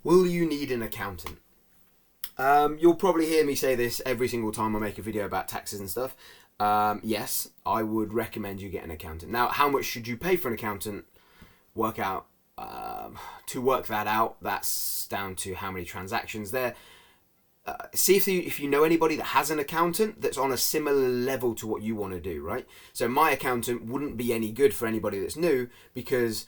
Will you need an accountant? You'll probably hear me say this every single time I make a video about taxes and stuff. Yes, I would recommend you get an accountant. Now, how much should you pay for an accountant? Work out. To work that out, that's down to how many transactions there. See if you know anybody that has an accountant that's on a similar level to what you want to do, right? So my accountant wouldn't be any good for anybody that's new because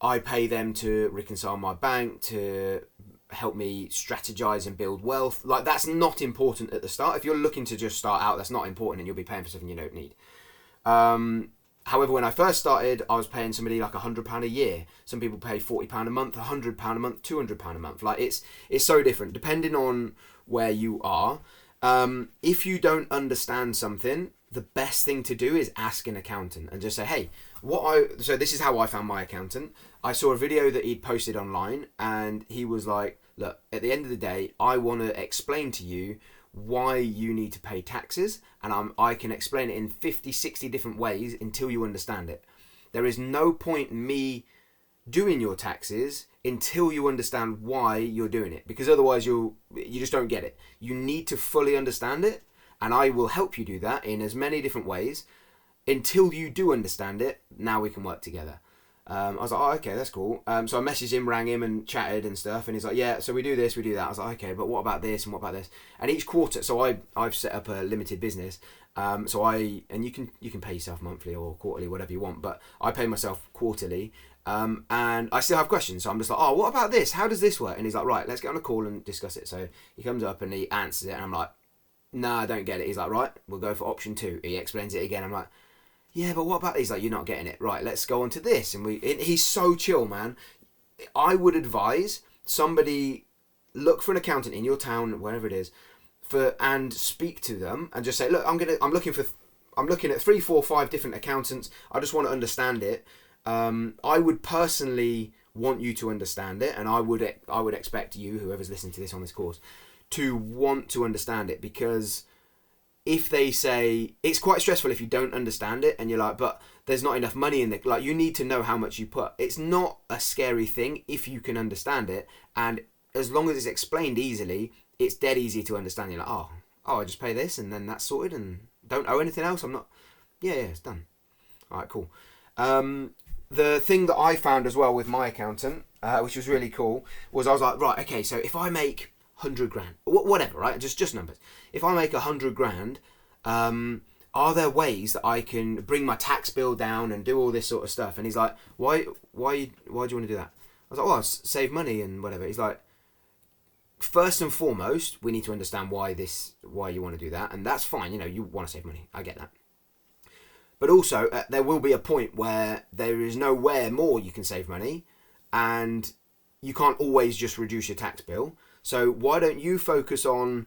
I pay them to reconcile my bank, to help me strategize and build wealth. Like, that's not important at the start. If you're looking to just start out, that's not important and you'll be paying for something you don't need. However, when I first started, I was paying somebody like £100 a year. Some people pay £40 a month, £100 a month, £200 a month. Like, it's so different depending on where you are. If you don't understand something, the best thing to do is ask an accountant and just say, hey, so this is how I found my accountant. I saw a video that he'd posted online and he was like, look, at the end of the day, I want to explain to you why you need to pay taxes, and I can explain it in 50, 60 different ways until you understand it. There is no point in me doing your taxes until you understand why you're doing it, because otherwise you just don't get it. You need to fully understand it, and I will help you do that in as many different ways until you do understand it. Now we can work together. I was like, oh, okay, that's cool. So I messaged him, rang him and chatted and stuff. And he's like, yeah, so we do this, we do that. I was like, okay, but what about this and what about this? And each quarter, so I've set up a limited business. And you can pay yourself monthly or quarterly, whatever you want. But I pay myself quarterly. And I still have questions. So I'm just like, oh, what about this? How does this work? And he's like, right, let's get on a call and discuss it. So he comes up and he answers it. And I'm like, nah, I don't get it. He's like, right, we'll go for option 2. He explains it again. I'm like, yeah, but what about this? He's like, you're not getting it. Right, let's go on to this. And he's so chill, man. I would advise somebody, look for an accountant in your town, wherever it is, and speak to them and just say, look, I'm looking at 3, 4, 5 different accountants. I just want to understand it. I would personally want you to understand it, and I would expect you, whoever's listening to this on this course, to want to understand it, because if they say, it's quite stressful if you don't understand it and you're like, but there's not enough money in there. Like, you need to know how much you put. It's not a scary thing if you can understand it. And as long as it's explained easily, it's dead easy to understand. You're like, oh, I just pay this and then that's sorted and don't owe anything else. Yeah, it's done. All right, cool. The thing that I found as well with my accountant, which was really cool, was I was like, right, okay, so if I make 100 grand, whatever, right? Just numbers. If I make 100 grand, are there ways that I can bring my tax bill down and do all this sort of stuff? And he's like, why do you want to do that? I was like, well, save money and whatever. He's like, first and foremost, we need to understand why you want to do that. And that's fine. You want to save money. I get that. But also, there will be a point where there is nowhere more you can save money, and you can't always just reduce your tax bill. So why don't you focus on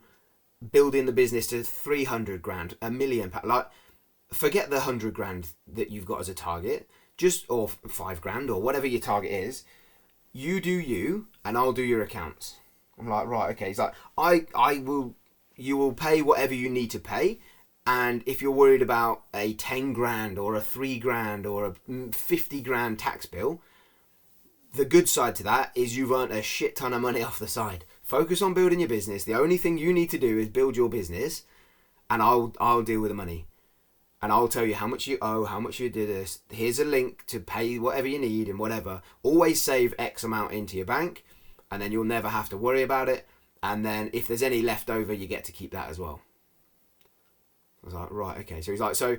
building the business to 300 grand, £1 million? Like, forget the 100 grand that you've got as a target, or 5 grand, or whatever your target is. You do you, and I'll do your accounts. I'm like, right, okay. He's like, you will pay whatever you need to pay. And if you're worried about a 10 grand or a 3 grand or a 50 grand tax bill, the good side to that is you've earned a shit ton of money off the side. Focus on building your business. The only thing you need to do is build your business, and I'll deal with the money. And I'll tell you how much you owe, how much you did this. Here's a link to pay whatever you need and whatever. Always save X amount into your bank, and then you'll never have to worry about it. And then if there's any left over, you get to keep that as well. I was like, right, okay. So he's like, so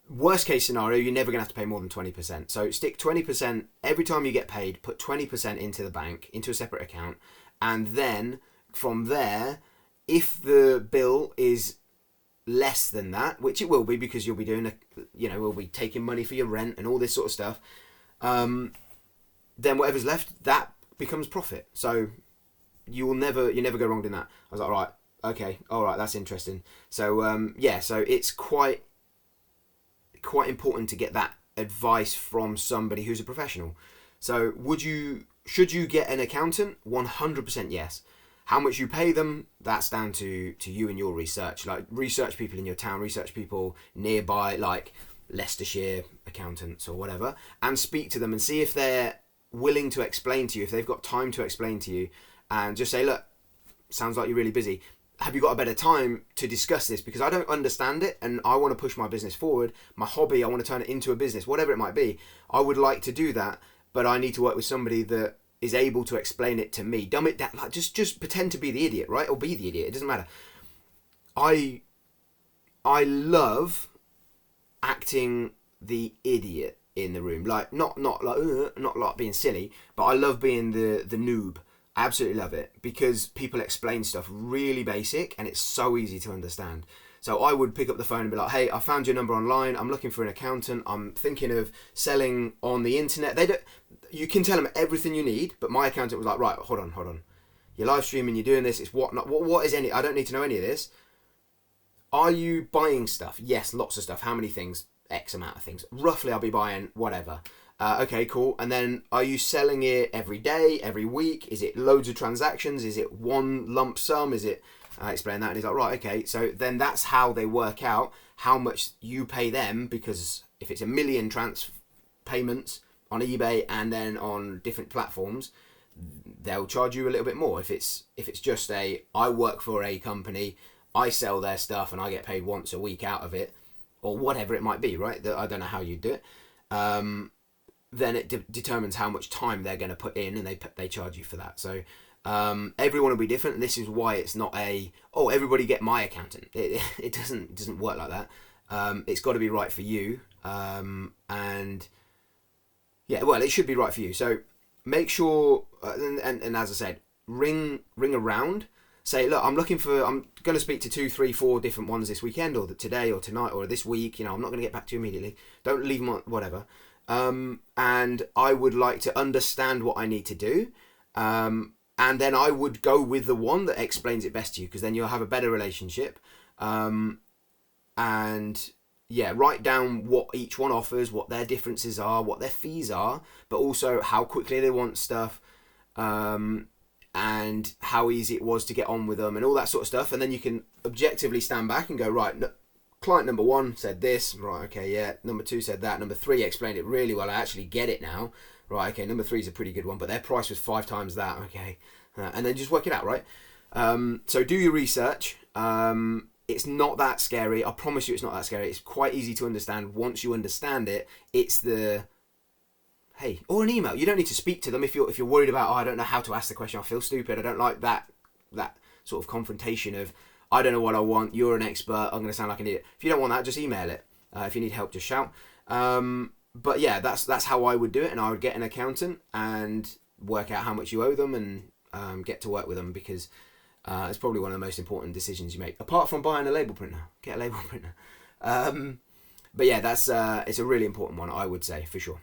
worst case scenario, you're never going to have to pay more than 20%. So stick 20% every time you get paid, put 20% into the bank, into a separate account. And then from there, if the bill is less than that, which it will be because you'll be doing we'll be taking money for your rent and all this sort of stuff, then whatever's left, that becomes profit. So you never go wrong doing that. I was like, right, okay, all right, that's interesting. So so it's quite important to get that advice from somebody who's a professional. So should you get an accountant? 100% yes. How much you pay them, that's down to you and your research. Like, research people in your town, research people nearby, like Leicestershire accountants or whatever, and speak to them and see if they're willing to explain to you, if they've got time to explain to you, and just say, look, sounds like you're really busy. Have you got a better time to discuss this? Because I don't understand it and I want to push my business forward. My hobby, I want to turn it into a business, whatever it might be. I would like to do that, but I need to work with somebody that is able to explain it to me. Dumb it down. Like, just pretend to be the idiot, right? Or be the idiot. It doesn't matter. I love acting the idiot in the room. Like, not like being silly, but I love being the noob. I absolutely love it because people explain stuff really basic and it's so easy to understand. So I would pick up the phone and be like, hey, I found your number online. I'm looking for an accountant. I'm thinking of selling on the internet. You can tell them everything you need, but my accountant was like, right, hold on. You're live streaming, you're doing this, it's whatnot. What is any, I don't need to know any of this. Are you buying stuff? Yes, lots of stuff. How many things? X amount of things. Roughly I'll be buying whatever. Okay, cool. And then are you selling it every day, every week? Is it loads of transactions? Is it one lump sum? Is it... I explain that and he's like, right, okay. So then that's how they work out how much you pay them, because if it's 1 million payments on eBay and then on different platforms, they'll charge you a little bit more. If it's just I work for a company, I sell their stuff and I get paid once a week out of it, or whatever it might be, right? I don't know how you do it. Then it determines how much time they're going to put in, and they charge you for that. So everyone will be different, and this is why it's not everybody get my accountant. It doesn't work like that. It's got to be right for you, and yeah, well, it should be right for you. So make sure, and as I said, ring around. Say, look, I'm going to speak to 2, 3, 4 different ones this weekend, or today, or tonight, or this week. I'm not going to get back to you immediately. Don't leave them on, whatever. And I would like to understand what I need to do. And then I would go with the one that explains it best to you, because then you'll have a better relationship. And yeah, write down what each one offers, what their differences are, what their fees are, but also how quickly they want stuff. And how easy it was to get on with them and all that sort of stuff. And then you can objectively stand back and go, right, client number 1 said this, right, okay, yeah. Number 2 said that. Number 3 explained it really well. I actually get it now. Right, okay, number 3 is a pretty good one, but their price was 5 times that, okay. And then just work it out, right? So do your research. It's not that scary. I promise you it's not that scary. It's quite easy to understand. Once you understand it, it's the... Hey, or an email. You don't need to speak to them if you're worried about, I don't know how to ask the question, I feel stupid. I don't like that sort of confrontation of, I don't know what I want, you're an expert, I'm going to sound like an idiot. If you don't want that, just email it. If you need help, just shout. But yeah, that's how I would do it, and I would get an accountant and work out how much you owe them and get to work with them, because it's probably one of the most important decisions you make, apart from buying a label printer. Get a label printer. But yeah, it's a really important one, I would say, for sure.